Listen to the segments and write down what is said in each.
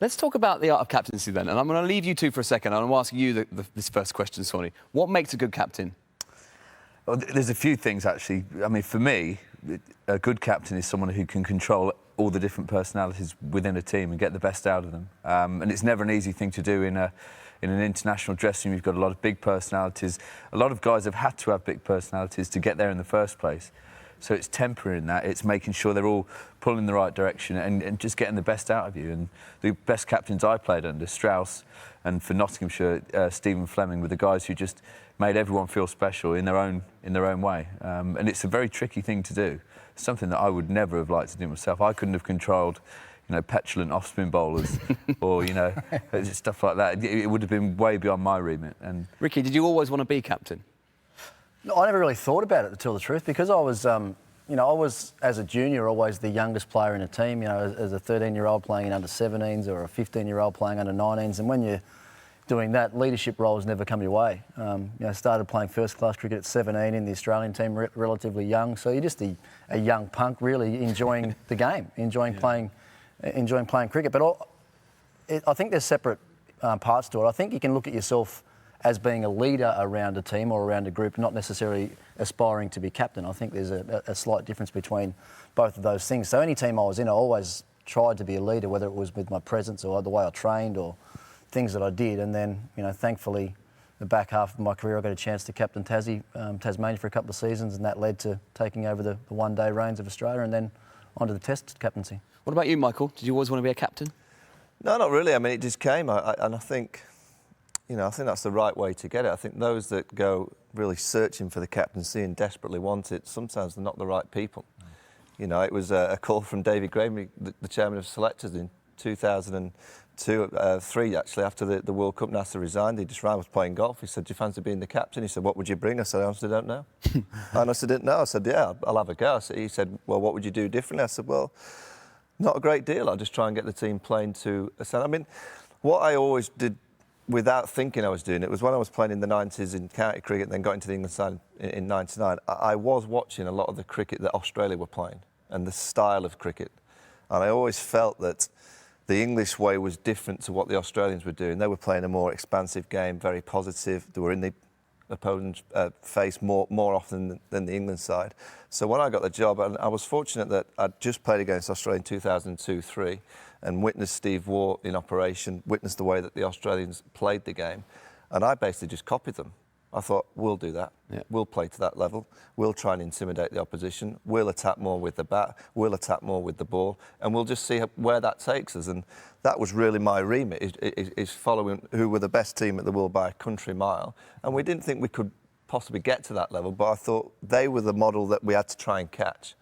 Let's talk about the art of captaincy then, and I'm going to leave you two for a second. I'm going to ask you this first question, Swanny. What makes a good captain? Well, there's a few things, actually. I mean, for me, a good captain is someone who can control all the different personalities within a team and get the best out of them. And it's never an easy thing to do in an international dressing room. You've got a lot of big personalities. A lot of guys have had to have big personalities to get there in the first place. So it's tempering that. It's making sure they're all pulling in the right direction and just getting the best out of you. And the best captains I played under, Strauss, and for Nottinghamshire, Stephen Fleming, were the guys who just made everyone feel special in their own way. And it's a very tricky thing to do. Something that I would never have liked to do myself. I couldn't have controlled, petulant off-spin bowlers or, stuff like that. It would have been way beyond my remit. And Ricky, did you always want to be captain? No, I never really thought about it, to tell the truth, because I was, I was, as a junior, always the youngest player in a team, as a 13-year-old playing in under-17s or a 15-year-old playing under-19s. And when you're doing that, leadership roles never come your way. I started playing first-class cricket at 17 in the Australian team, relatively young. So you're just a young punk, really enjoying the game, enjoying playing cricket. But I think there's separate parts to it. I think you can look at yourself as being a leader around a team or around a group, not necessarily aspiring to be captain. I think there's a slight difference between both of those things. So any team I was in, I always tried to be a leader, whether it was with my presence or the way I trained or things that I did. And then, thankfully, the back half of my career, I got a chance to captain Tasmania for a couple of seasons, and that led to taking over the one-day reins of Australia and then onto the Test captaincy. What about you, Michael? Did you always want to be a captain? No, not really. I mean, it just came, and I think that's the right way to get it. I think those that go really searching for the captaincy and desperately want it, sometimes they're not the right people. It was a call from David Graeme, the chairman of selectors, in 2003, actually, after the World Cup. Nasser resigned. He just ran, was playing golf. He said, "Do you fancy being the captain?" He said, "What would you bring?" I said, "I honestly don't know." I honestly didn't know. I said, "Yeah, I'll have a go." He said, "Well, what would you do differently?" I said, "Well, not a great deal. I'll just try and get the team playing to a standard." I mean, what I always did, without thinking I was doing it, was when I was playing in the 90s in county cricket and then got into the England side in 99, I was watching a lot of the cricket that Australia were playing and the style of cricket. And I always felt that the English way was different to what the Australians were doing. They were playing a more expansive game, very positive. They were in the opponent's face more often than the England side. So when I got the job, and I was fortunate that I'd just played against Australia in 2002-03 and witnessed Steve Waugh in operation, witnessed the way that the Australians played the game, and I basically just copied them. I thought, we'll do that. Yeah. We'll play to that level. We'll try and intimidate the opposition. We'll attack more with the bat. We'll attack more with the ball. And we'll just see where that takes us. And that was really my remit, is following who were the best team at the world by a country mile. And we didn't think we could possibly get to that level, but I thought they were the model that we had to try and catch.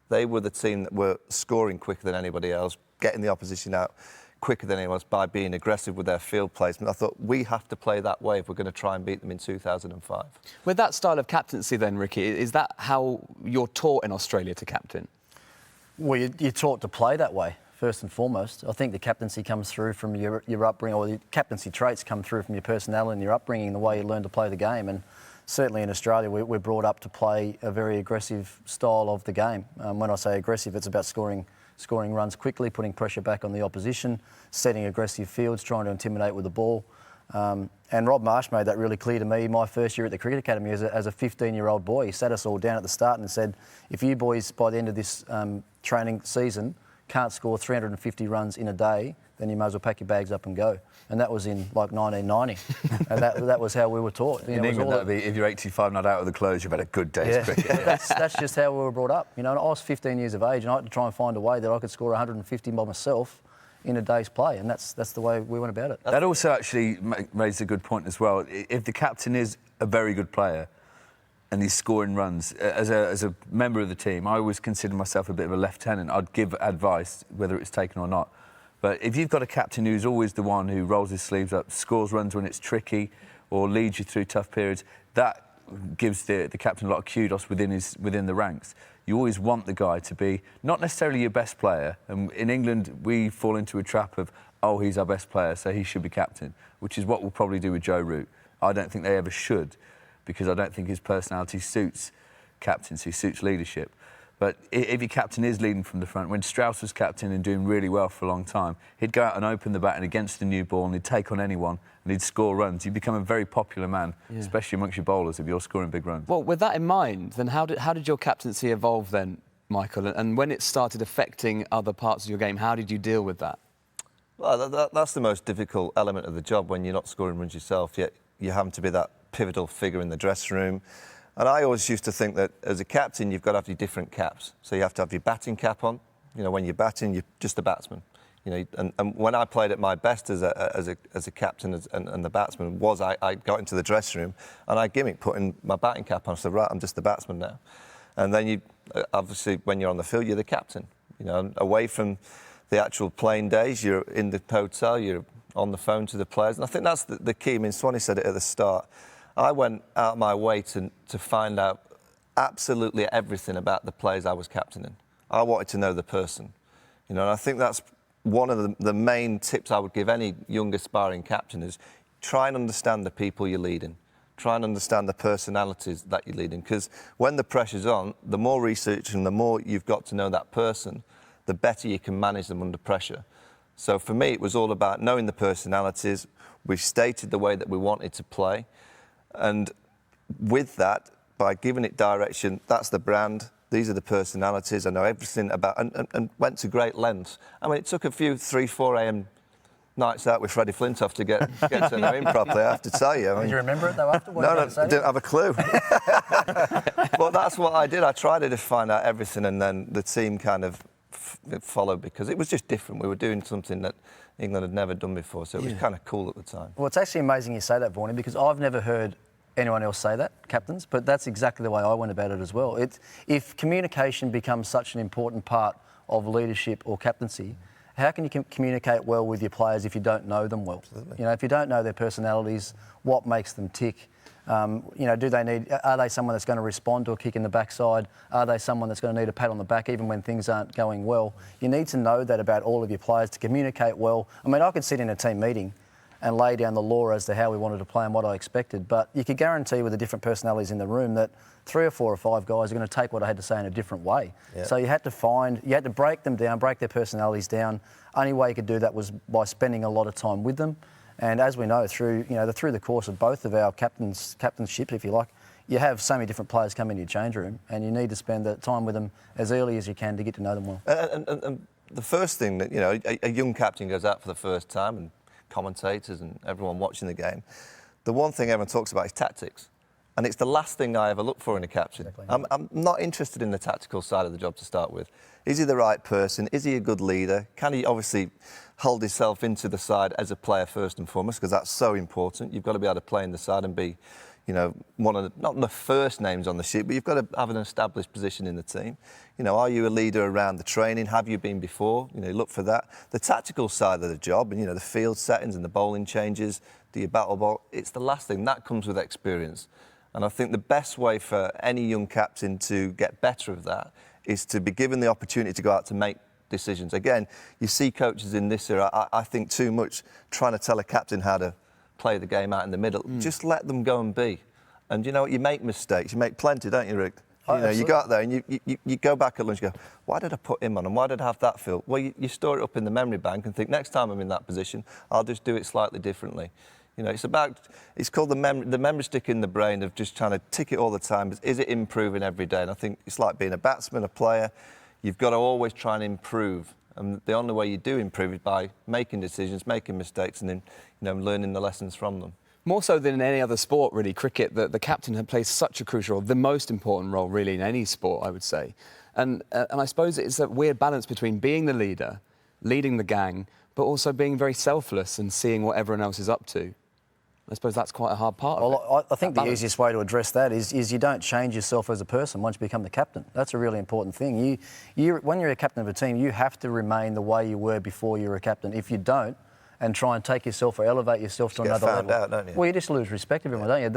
They were the team that were scoring quicker than anybody else, getting the opposition out quicker than anyone else by being aggressive with their field placement. I thought we have to play that way if we're going to try and beat them in 2005. With that style of captaincy then, Ricky, is that how you're taught in Australia to captain? Well, you're taught to play that way, first and foremost. I think the captaincy comes through from your upbringing, or the captaincy traits come through from your personality and your upbringing, the way you learn to play the game. And certainly in Australia, we're brought up to play a very aggressive style of the game. When I say aggressive, it's about scoring runs quickly, putting pressure back on the opposition, setting aggressive fields, trying to intimidate with the ball. And Rob Marsh made that really clear to me my first year at the Cricket Academy as a 15-year-old boy. He sat us all down at the start and said, if you boys by the end of this training season can't score 350 runs in a day, then you might as well pack your bags up and go. And that was in like 1990. And that was how we were taught. In England, that would be, if you're 85 not out of the clothes, you've had a good day's cricket. That's just how we were brought up. And I was 15 years of age and I had to try and find a way that I could score 150 by myself in a day's play. And that's the way we went about it. That also actually raised a good point as well. If the captain is a very good player and he's scoring runs, as a member of the team, I always consider myself a bit of a lieutenant. I'd give advice, whether it's taken or not. But if you've got a captain who's always the one who rolls his sleeves up, scores runs when it's tricky, or leads you through tough periods, that gives the captain a lot of kudos within the ranks. You always want the guy to be not necessarily your best player. And in England, we fall into a trap of, oh, he's our best player, so he should be captain, which is what we'll probably do with Joe Root. I don't think they ever should, because I don't think his personality suits captaincy, suits leadership. But if your captain is leading from the front, when Strauss was captain and doing really well for a long time, he'd go out and open the batting against the new ball and he'd take on anyone and he'd score runs. You'd become a very popular man, especially amongst your bowlers, if you're scoring big runs. Well, with that in mind, then how did your captaincy evolve then, Michael? And when it started affecting other parts of your game, how did you deal with that? Well, that's the most difficult element of the job when you're not scoring runs yourself, yet you're having to be that pivotal figure in the dressing room. And I always used to think that as a captain, you've got to have your different caps. So you have to have your batting cap on. You know, when you're batting, you're just a batsman. You know, and when I played at my best as a captain and the batsman was, I got into the dressing room and I gimmicked putting my batting cap on. I said, right, I'm just the batsman now. And then you, obviously, when you're on the field, you're the captain. You know, away from the actual playing days, you're in the hotel, you're on the phone to the players. And I think that's the key. I mean, Swanee said it at the start. I went out my way to find out absolutely everything about the players I was captaining. I wanted to know the person, you know, and I think that's one of the main tips I would give any young aspiring captain is try and understand the people you're leading. Try and understand the personalities that you're leading, because when the pressure's on, the more research and the more you've got to know that person, the better you can manage them under pressure. So for me, it was all about knowing the personalities. We stated the way that we wanted to play. And with that, by giving it direction, that's the brand, these are the personalities, I know everything about, and went to great lengths. I mean, it took a few 3, 4 a.m. nights out with Freddie Flintoff to get to know him properly, I have to tell you. I mean, Did you remember it, though, afterwards? No, didn't have a clue. But that's what I did. I tried to find out everything, and then the team kind of followed because it was just different. We were doing something that England had never done before, so it was kind of cool at the time. Well, it's actually amazing you say that, Vaughan, because I've never heard anyone else say that, captains, but that's exactly the way I went about it as well. If communication becomes such an important part of leadership or captaincy, how can you communicate well with your players if you don't know them well? Absolutely. You know, if you don't know their personalities, what makes them tick? You know, are they someone that's going to respond to a kick in the backside? Are they someone that's going to need a pat on the back even when things aren't going well? You need to know that about all of your players to communicate well. I mean, I could sit in a team meeting and lay down the law as to how we wanted to play and what I expected, but you could guarantee with the different personalities in the room that 3 or 4 or 5 guys are going to take what I had to say in a different way. Yeah. So you had to break them down, break their personalities down. Only way you could do that was by spending a lot of time with them. And as we know, through the course of both of our captainships, if you like, you have so many different players come into your change room, and you need to spend that time with them as early as you can to get to know them well. And the first thing that, you know, a young captain goes out for the first time, and commentators and everyone watching the game, the one thing everyone talks about is tactics. And it's the last thing I ever look for in a captain. Exactly. I'm not interested in the tactical side of the job to start with. Is he the right person? Is he a good leader? Can he obviously hold himself into the side as a player first and foremost, because that's so important. You've got to be able to play in the side and be, you know, one of the, not the first names on the sheet, but you've got to have an established position in the team. You know, are you a leader around the training? Have you been before? You know, look for that. The tactical side of the job, and, you know, the field settings and the bowling changes, do you battle ball? It's the last thing. That comes with experience. And I think the best way for any young captain to get better of that is to be given the opportunity to go out to make decisions. Again, you see coaches in this era, I think too much trying to tell a captain how to play the game out in the middle. Just let them go and be. And you know what, you make mistakes. You make plenty, don't you, Rick? You know, you got there and you go back at lunch and go, why did I put him on and why did I have that feel? Well, you store it up in the memory bank and think, next time I'm in that position, I'll just do it slightly differently. You know, it's called the memory stick in the brain of just trying to tick it all the time. Is it improving every day? And I think it's like being a batsman, a player. You've got to always try and improve. And the only way you do improve is by making decisions, making mistakes, and then, you know, learning the lessons from them. More so than in any other sport, really, cricket, the captain plays such a crucial role, the most important role, really, in any sport, I would say. And I suppose it's that weird balance between being the leader, leading the gang, but also being very selfless and seeing what everyone else is up to. I suppose that's quite a hard part of it. Well, I think the easiest way to address that is you don't change yourself as a person once you become the captain. That's a really important thing. When you're a captain of a team, you have to remain the way you were before you were a captain. If you don't, and try and take yourself or elevate yourself to another level, out, don't you? Well, you just lose respect of everyone, don't you?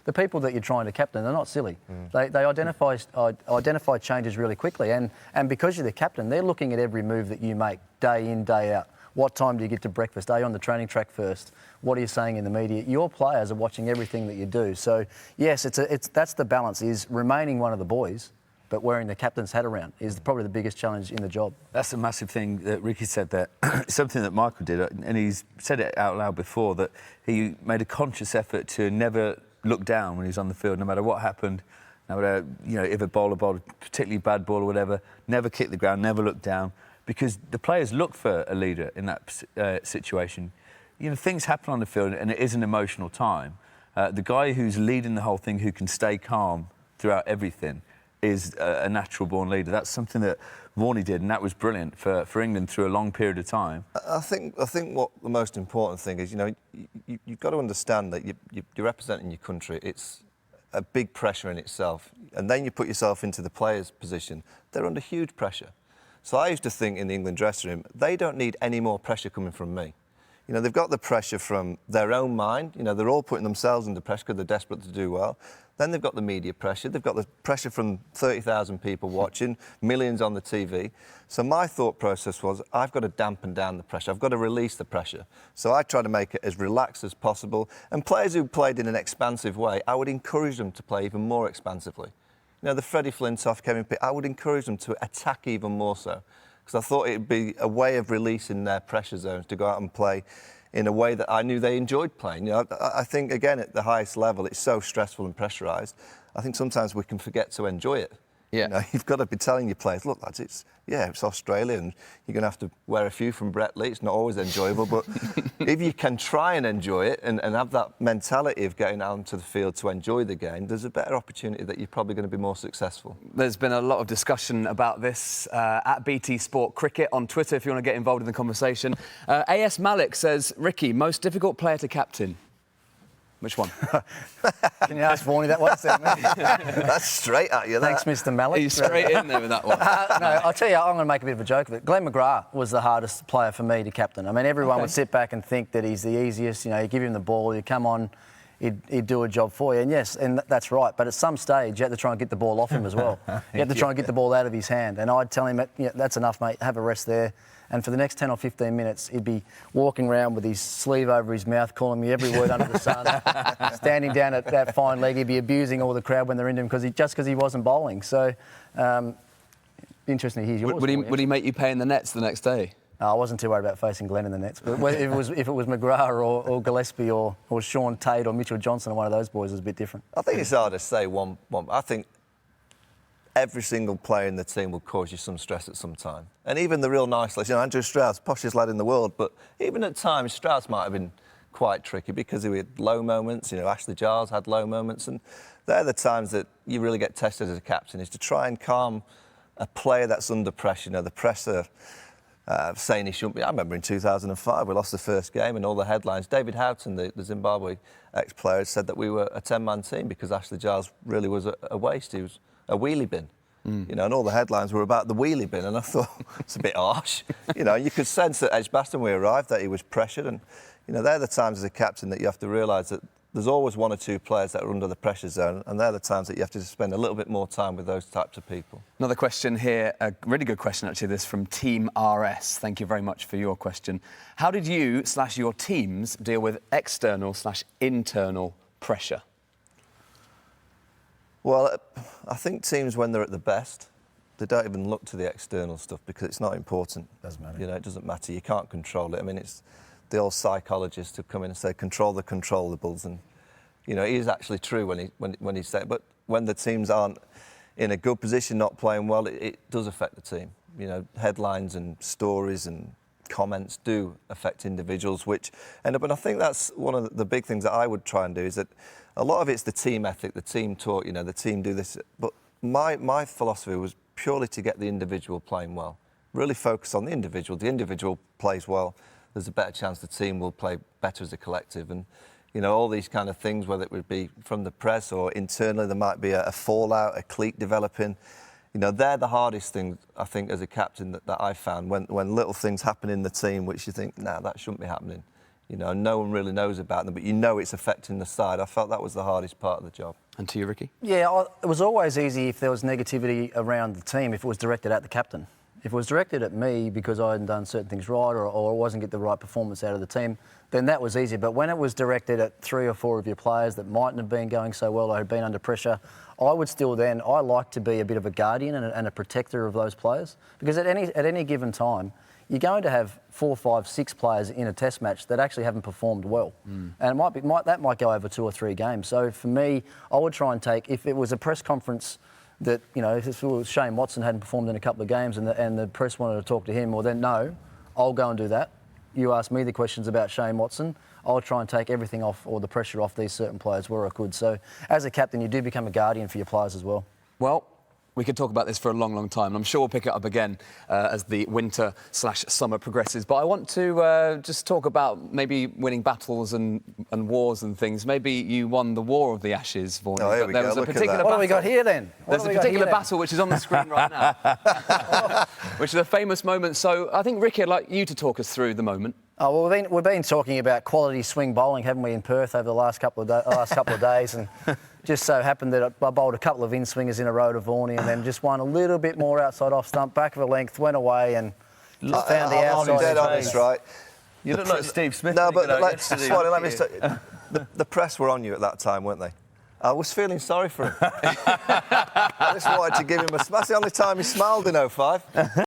The people that you're trying to captain, they're not silly. They identify changes really quickly, and because you're the captain, they're looking at every move that you make day in, day out. What time do you get to breakfast? Are you on the training track first? What are you saying in the media? Your players are watching everything that you do. So, yes, that's the balance, is remaining one of the boys, but wearing the captain's hat around is probably the biggest challenge in the job. That's a massive thing that Ricky said there. Something that Michael did, and he's said it out loud before, that he made a conscious effort to never look down when he was on the field, no matter what happened. No matter, if a bowler bowled a particularly bad ball or whatever, never kick the ground, never look down, because the players look for a leader in that situation. Things happen on the field, and it is an emotional time. The guy who's leading the whole thing, who can stay calm throughout everything, is a natural-born leader. That's something that Vaughan did, and that was brilliant for England through a long period of time. I think what the most important thing is, you've got to understand that you're representing your country. It's a big pressure in itself, and then you put yourself into the players' position. They're under huge pressure. So I used to think in the England dressing room, they don't need any more pressure coming from me. They've got the pressure from their own mind. They're all putting themselves under pressure because they're desperate to do well. Then they've got the media pressure. They've got the pressure from 30,000 people watching, millions on the TV. So my thought process was, I've got to dampen down the pressure. I've got to release the pressure. So I try to make it as relaxed as possible. And players who played in an expansive way, I would encourage them to play even more expansively. The Freddie Flintoff, Kevin Pitt, I would encourage them to attack even more so. Because I thought it would be a way of releasing their pressure zones to go out and play in a way that I knew they enjoyed playing. I think, again, at the highest level, it's so stressful and pressurised. I think sometimes we can forget to enjoy it. Yeah. You've got to be telling your players, look, lads, it's Australia, and you're going to have to wear a few from Brett Lee. It's not always enjoyable, but if you can try and enjoy it and have that mentality of getting out onto the field to enjoy the game, there's a better opportunity that you're probably going to be more successful. There's been a lot of discussion about this at BT Sport Cricket on Twitter, if you want to get involved in the conversation. AS Malik says, Ricky, most difficult player to captain? Which one? Can you ask Vaughan that one? That's straight at you, that. Thanks, Mr. Malik. He's straight in there with that one. No, I'll tell you, I'm going to make a bit of a joke of it. Glenn McGrath was the hardest player for me to captain. I mean, everyone would sit back and think that he's the easiest. You give him the ball, you come on, he'd do a job for you. And yes, and that's right. But at some stage, you had to try and get the ball off him as well. You had to try and get the ball out of his hand. And I'd tell him, that's enough, mate, have a rest there. And for the next 10 or 15 minutes, he'd be walking around with his sleeve over his mouth, calling me every word under the sun. Standing down at that fine leg, he'd be abusing all the crowd when they're into him because he wasn't bowling. So, interesting to hear yours. Would he make you pay in the nets the next day? I wasn't too worried about facing Glenn in the nets. But if it was McGrath or Gillespie or Sean Tate or Mitchell Johnson or one of those boys, it was a bit different. I think it's hard to say one. I think every single player in the team will cause you some stress at some time. And even the real nice lads, Andrew Strauss, poshest lad in the world, but even at times Strauss might have been quite tricky because he had low moments. Ashley Giles had low moments, and they're the times that you really get tested as a captain, is to try and calm a player that's under pressure. The pressure saying he shouldn't be. I remember in 2005 we lost the first game and all the headlines. David Houghton, the Zimbabwe ex-player, said that we were a 10-man team because Ashley Giles really was a waste. He was a wheelie bin. And all the headlines were about the wheelie bin, and I thought it's a bit harsh. You could sense at Edgbaston when we arrived that he was pressured, and they're the times as a captain that you have to realise that there's always one or two players that are under the pressure zone, and they're the times that you have to spend a little bit more time with those types of people. Another question here, a really good question actually, this from Team RS. Thank you very much for your question. How did you/your teams deal with external/internal pressure? Well, I think teams, when they're at the best, they don't even look to the external stuff because it's not important. Doesn't matter. It doesn't matter. You can't control it. I mean, it's the old psychologist to come in and say, control the controllables. And, it is actually true when he said, but when the teams aren't in a good position, not playing well, it does affect the team. Headlines and stories and comments do affect individuals, which end up, and I think that's one of the big things that I would try and do, is that a lot of it's the team ethic, the team talk, the team do this. But my philosophy was purely to get the individual playing well. Really focus on the individual. The individual plays well, there's a better chance the team will play better as a collective. And, all these kind of things, whether it would be from the press or internally, there might be a fallout, a clique developing. They're the hardest things, I think, as a captain that I've found, when little things happen in the team which you think, that shouldn't be happening. No one really knows about them, but it's affecting the side. I felt that was the hardest part of the job. And to you, Ricky? Yeah, it was always easy if there was negativity around the team, if it was directed at the captain. If it was directed at me because I hadn't done certain things right or I wasn't getting the right performance out of the team, then that was easy. But when it was directed at 3 or 4 of your players that mightn't have been going so well or had been under pressure, I would still then, I like to be a bit of a guardian and a protector of those players. Because at any given time, you're going to have 4, 5, 6 players in a test match that actually haven't performed well. And that might go over 2 or 3 games. So for me, I would try and take, if it was a press conference that, you know, if Shane Watson hadn't performed in a couple of games and the press wanted to talk to him, well then no, I'll go and do that. You ask me the questions about Shane Watson, I'll try and take everything off or the pressure off these certain players where I could. So as a captain, you do become a guardian for your players as well. Well, we could talk about this for a long, long time. And I'm sure we'll pick it up again as the winter/summer progresses. But I want to just talk about maybe winning battles and wars and things. Maybe you won the War of the Ashes, Vaughan. Oh, here we go. Look at that. What have we got here then? There's a particular battle which is on the screen right now, which is a famous moment. So I think, Ricky, I'd like you to talk us through the moment. Oh, well, we've been talking about quality swing bowling, haven't we, in Perth over the last couple of days, and just so happened that I bowled a couple of in-swingers in a row to Vaughan and then just won a little bit more outside off stump, back of a length, went away and just found the outside. I'm dead honest, right? You look like Steve Smith. No, but yesterday. let me say, the press were on you at that time, weren't they? I was feeling sorry for him. I just wanted to give him a smash. That's the only time he smiled in 05.